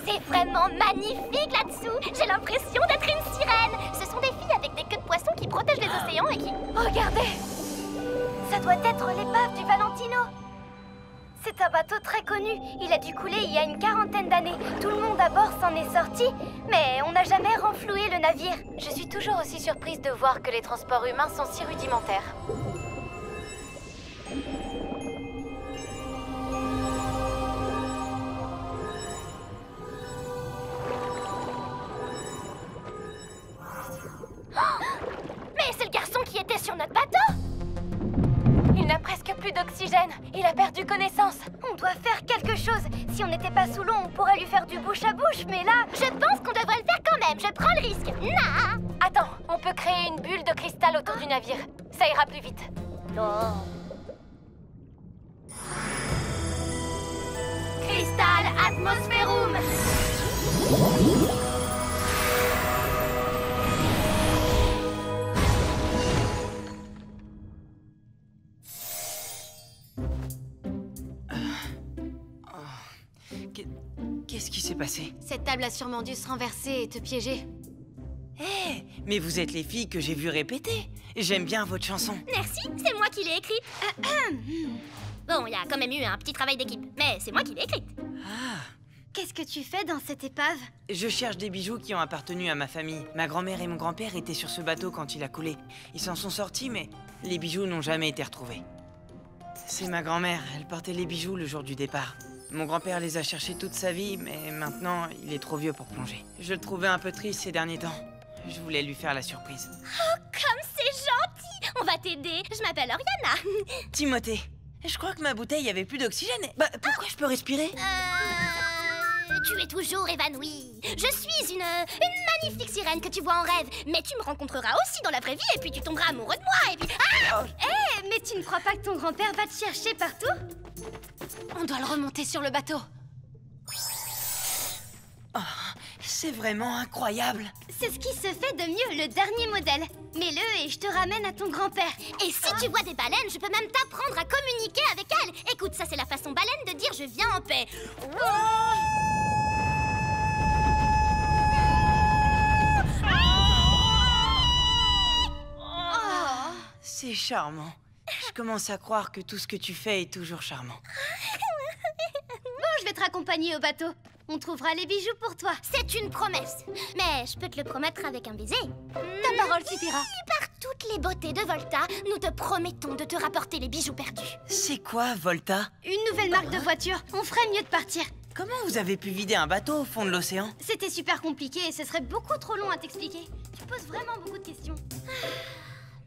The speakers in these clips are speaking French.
C'est vraiment magnifique là-dessous. J'ai l'impression d'être une sirène. Ce sont des filles avec des queues de poisson qui protègent les océans et qui... Regardez! Ça doit être l'épave du Valentino. C'est un bateau très connu. Il a dû couler il y a une 40aine d'années. Tout le monde à bord s'en est sorti, mais on n'a jamais renfloué le navire. Je suis toujours aussi surprise de voir que les transports humains sont si rudimentaires. Mais c'est le garçon qui était sur notre bateau! Il n'a presque plus d'oxygène. Il a perdu connaissance. On doit faire quelque chose. Si on n'était pas sous l'eau, on pourrait lui faire du bouche à bouche, mais là... Je pense qu'on devrait le faire quand même. Je prends le risque. Nah! Attends, on peut créer une bulle de cristal autour du navire. Ça ira plus vite. Non. Cristal Atmospherum. Qu'est-ce qui s'est passé? Cette table a sûrement dû se renverser et te piéger. Hé, mais vous êtes les filles que j'ai vues répéter. J'aime bien votre chanson. Merci, c'est moi qui l'ai écrite. Bon, il y a quand même eu un petit travail d'équipe, mais c'est moi qui l'ai écrite. Ah. Qu'est-ce que tu fais dans cette épave? Je cherche des bijoux qui ont appartenu à ma famille. Ma grand-mère et mon grand-père étaient sur ce bateau quand il a coulé. Ils s'en sont sortis, mais les bijoux n'ont jamais été retrouvés. C'est ma grand-mère, elle portait les bijoux le jour du départ. Mon grand-père les a cherchés toute sa vie, mais maintenant, il est trop vieux pour plonger. Je le trouvais un peu triste ces derniers temps. Je voulais lui faire la surprise. Oh, comme c'est gentil! On va t'aider. Je m'appelle Oriana. Timothée, je crois que ma bouteille avait plus d'oxygène. Bah, pourquoi je peux respirer? Tu es toujours évanouie. Je suis une magnifique sirène que tu vois en rêve. Mais tu me rencontreras aussi dans la vraie vie et puis tu tomberas amoureux de moi et puis... Ah! Eh, mais tu ne crois pas que ton grand-père va te chercher partout? On doit le remonter sur le bateau. Oh, c'est vraiment incroyable. C'est ce qui se fait de mieux, le dernier modèle. Mets-le et je te ramène à ton grand-père. Et si tu vois des baleines, je peux même t'apprendre à communiquer avec elles. Écoute, ça c'est la façon baleine de dire je viens en paix. C'est charmant. Je commence à croire que tout ce que tu fais est toujours charmant. Bon, je vais te raccompagner au bateau. On trouvera les bijoux pour toi. C'est une promesse. Mais je peux te le promettre avec un baiser. Ta parole suffira. Par toutes les beautés de Volta, nous te promettons de te rapporter les bijoux perdus. C'est quoi, Volta? Une nouvelle marque de voiture. On ferait mieux de partir. Comment vous avez pu vider un bateau au fond de l'océan? C'était super compliqué et ce serait beaucoup trop long à t'expliquer. Tu poses vraiment beaucoup de questions.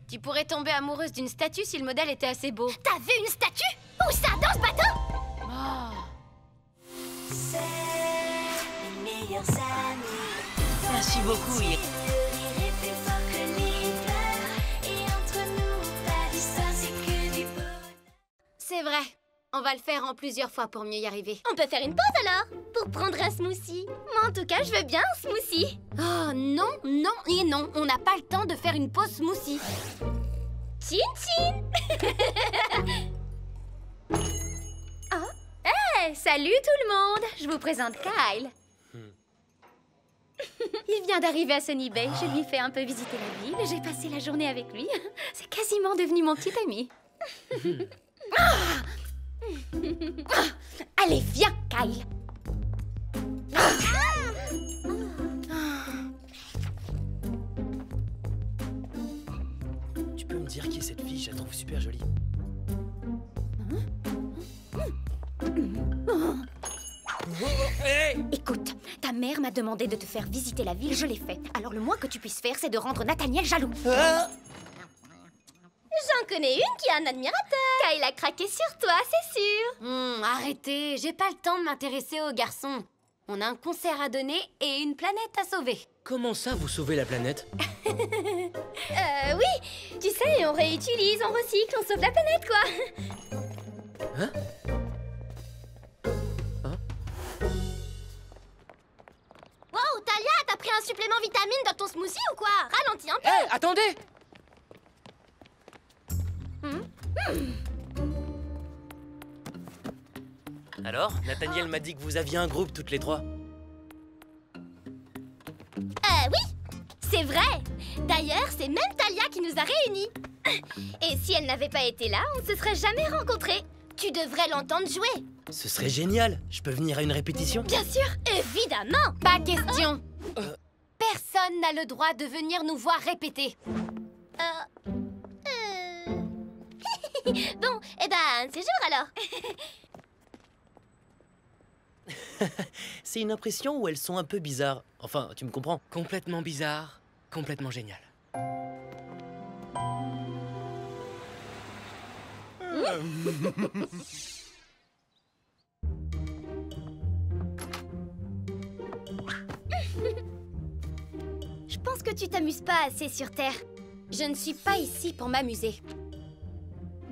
Tu pourrais tomber amoureuse d'une statue si le modèle était assez beau. T'as vu une statue? Où ça, dans ce bateau? Oh. C'est les meilleurs amis. Merci beaucoup, Iris. Plus fort que l'hiver. Et entre nous, pas d'histoire, c'est que du bonheur. C'est vrai. On va le faire en plusieurs fois pour mieux y arriver. On peut faire une pause alors? Pour prendre un smoothie. Moi en tout cas, je veux bien un smoothie. Oh non, non et non. On n'a pas le temps de faire une pause smoothie. Tchin tchin. Oh. Hey, salut tout le monde. Je vous présente Kyle. Il vient d'arriver à Sunny Bay. Je lui ai fait un peu visiter la ville. J'ai passé la journée avec lui. C'est quasiment devenu mon petit ami. Allez, viens, Kyle. Tu peux me dire qui est cette fille? Je la trouve super jolie. Hey! Écoute, ta mère m'a demandé de te faire visiter la ville, je l'ai fait. Alors le moins que tu puisses faire, c'est de rendre Nathaniel jaloux. J'en connais une qui a un admirateur. Kyle a craqué sur toi, c'est sûr. Arrêtez, j'ai pas le temps de m'intéresser aux garçons. On a un concert à donner et une planète à sauver. Comment ça, vous sauvez la planète? Oui, tu sais, on réutilise, on recycle, on sauve la planète, quoi. Hein? Wow, Talia, t'as pris un supplément vitamine dans ton smoothie ou quoi? Ralentis un peu. Hé, attendez! Alors, Nathaniel m'a dit que vous aviez un groupe toutes les trois. Oui, c'est vrai. D'ailleurs, c'est même Talia qui nous a réunis. Et si elle n'avait pas été là, on ne se serait jamais rencontrés. Tu devrais l'entendre jouer. Ce serait génial. Je peux venir à une répétition? Bien sûr, évidemment. Pas question. Personne n'a le droit de venir nous voir répéter. Bon, eh ben, c'est jour alors. C'est une impression où elles sont un peu bizarres. Enfin, tu me comprends. Complètement bizarre, complètement génial. Je pense que tu t'amuses pas assez sur Terre. Je ne suis pas ici pour m'amuser.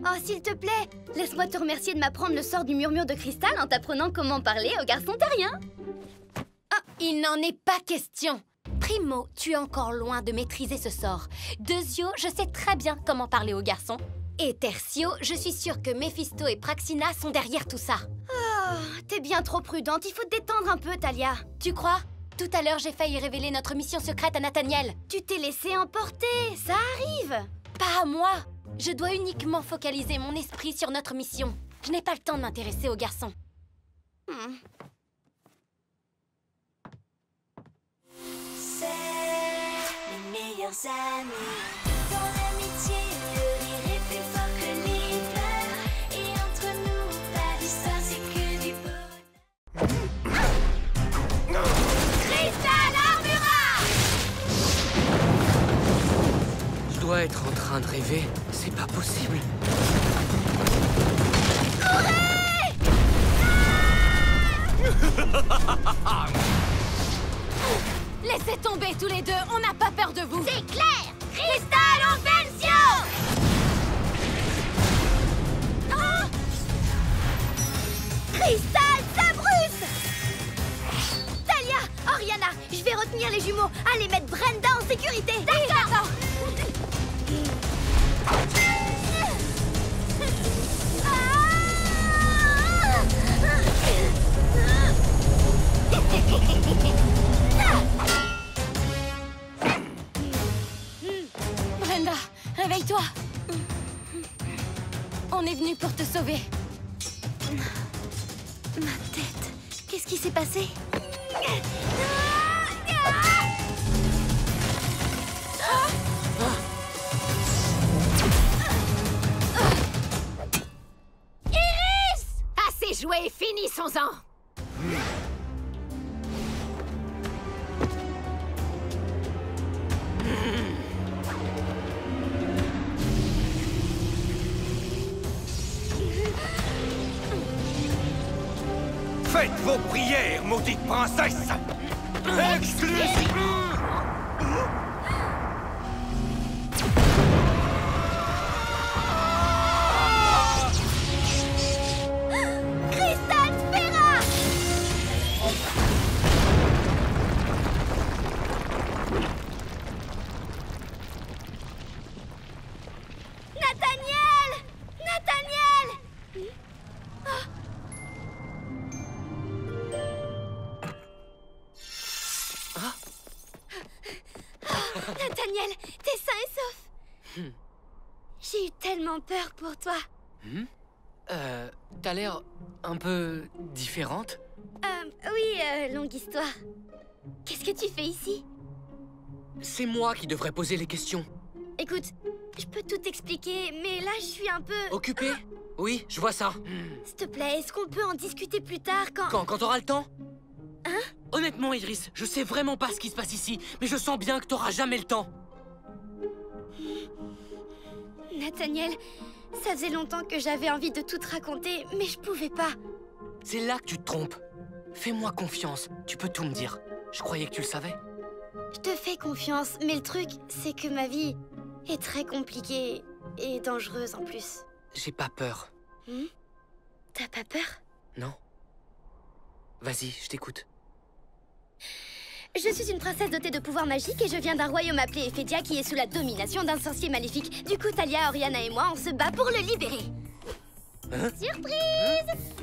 Oh, s'il te plaît, laisse-moi te remercier de m'apprendre le sort du murmure de cristal en t'apprenant comment parler aux garçons terriens. Il n'en est pas question. Primo, tu es encore loin de maîtriser ce sort. Deuxio, je sais très bien comment parler aux garçons. Et Tertio, je suis sûre que Mephisto et Praxina sont derrière tout ça. Oh, t'es bien trop prudente, il faut te détendre un peu, Talia. Tu crois? Tout à l'heure, j'ai failli révéler notre mission secrète à Nathaniel. Tu t'es laissé emporter, ça arrive. Pas à moi. Je dois uniquement focaliser mon esprit sur notre mission. Je n'ai pas le temps de m'intéresser aux garçons. C'est les meilleurs amis. Dans l'amitié, le rire est plus fort que l'hiver. Et entre nous, pas d'histoire, c'est que du bonheur. Cristal Armura! Je dois être en train de rêver. C'est pas possible. Laissez tomber tous les deux, on n'a pas peur de vous. C'est clair! Cristal Offensio! Cristal Sabrus! Talia, Oriana, je vais retenir les jumeaux. Allez mettre Brenda en sécurité. D'accord! Brenda, réveille-toi. On est venu pour te sauver. Ma tête, qu'est-ce qui s'est passé? Assez joué, finissons-en. Faites vos prières, maudite princesse! Exclusive! Cristal Sphera! Nathaniel! Nathaniel! Nathaniel, t'es sain et sauf. J'ai eu tellement peur pour toi. T'as l'air un peu différente. Oui, longue histoire. Qu'est-ce que tu fais ici? C'est moi qui devrais poser les questions. Écoute, je peux tout expliquer, mais là, je suis un peu... Occupé? Oui, je vois ça. S'il te plaît, est-ce qu'on peut en discuter plus tard Quand t'auras le temps? Hein? Honnêtement, Idris, je sais vraiment pas ce qui se passe ici, mais je sens bien que t'auras jamais le temps. Nathaniel, ça faisait longtemps que j'avais envie de tout te raconter, mais je pouvais pas. C'est là que tu te trompes. Fais-moi confiance, tu peux tout me dire. Je croyais que tu le savais. Je te fais confiance, mais le truc, c'est que ma vie est très compliquée et dangereuse en plus. J'ai pas peur. T'as pas peur? Non? Vas-y, je t'écoute. Je suis une princesse dotée de pouvoirs magiques et je viens d'un royaume appelé Ephédia qui est sous la domination d'un sorcier maléfique. Du coup, Talia, Oriana et moi, on se bat pour le libérer. Hein? Surprise!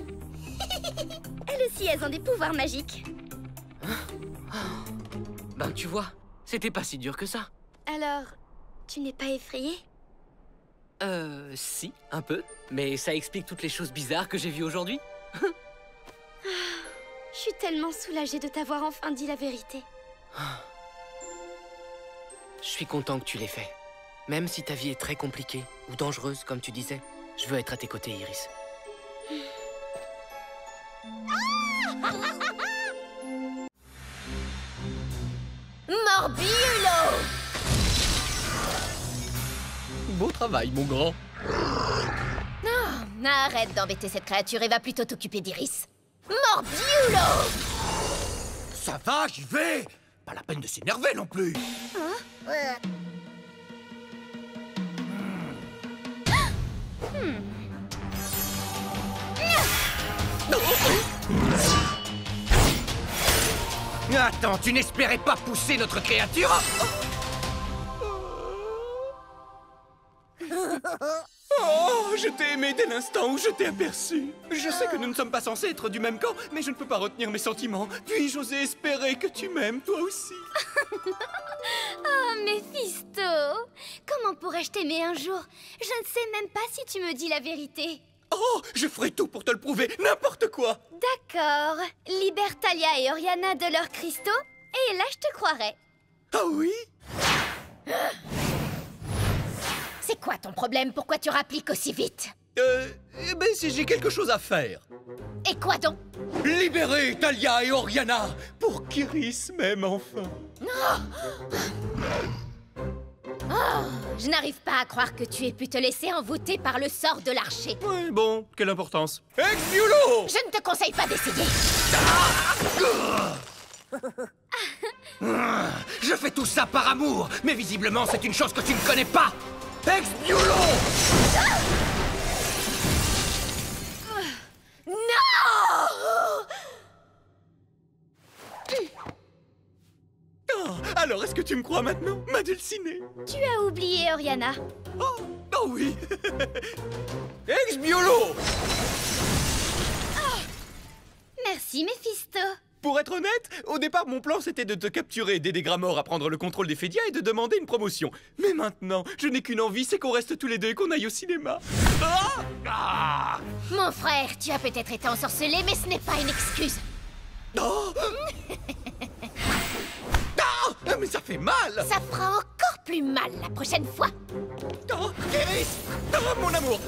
Elles aussi, elles ont des pouvoirs magiques. Ben tu vois, c'était pas si dur que ça. Alors, tu n'es pas effrayée? Si, un peu. Mais ça explique toutes les choses bizarres que j'ai vues aujourd'hui. Je suis tellement soulagée de t'avoir enfin dit la vérité. Je suis content que tu l'aies fait. Même si ta vie est très compliquée ou dangereuse, comme tu disais, je veux être à tes côtés, Iris. Morbiulo! Beau travail, mon grand. Non, arrête d'embêter cette créature et va plutôt t'occuper d'Iris. Morbiulo! Ça va, j'y vais. Pas la peine de s'énerver non plus. Attends, tu n'espérais pas pousser notre créature? Oh, je t'ai aimé dès l'instant où je t'ai aperçu. Je sais que nous ne sommes pas censés être du même camp, mais je ne peux pas retenir mes sentiments. Puis-je oser espérer que tu m'aimes, toi aussi? Oh, Méphisto! Comment pourrais-je t'aimer un jour? Je ne sais même pas si tu me dis la vérité. Oh, je ferai tout pour te le prouver, n'importe quoi. D'accord. Libère Thalia et Oriana de leurs cristaux, et là je te croirai. Ah oui? C'est quoi ton problème? Pourquoi tu rappliques aussi vite? Eh ben, si j'ai quelque chose à faire. Et quoi donc? Libérer Thalia et Oriana pour qu'Iris m'aime enfin. Oh, je n'arrive pas à croire que tu aies pu te laisser envoûter par le sort de l'archer. Oui, bon, quelle importance. Expiolo! Je ne te conseille pas d'essayer. Je fais tout ça par amour, mais visiblement c'est une chose que tu ne connais pas. Expiolo! Oh, alors est-ce que tu me crois maintenant, ma dulcinée? Tu as oublié Oriana. Oh oui. Expiolo! Merci Méphisto. Pour être honnête, au départ, mon plan, c'était de te capturer, d'aider Gramor à prendre le contrôle des Fédias et de demander une promotion. Mais maintenant, je n'ai qu'une envie, c'est qu'on reste tous les deux et qu'on aille au cinéma. Mon frère, tu as peut-être été ensorcelé, mais ce n'est pas une excuse. Oh. Ah, mais ça fait mal. Ça fera encore plus mal la prochaine fois. Oh, Iris! Oh, mon amour!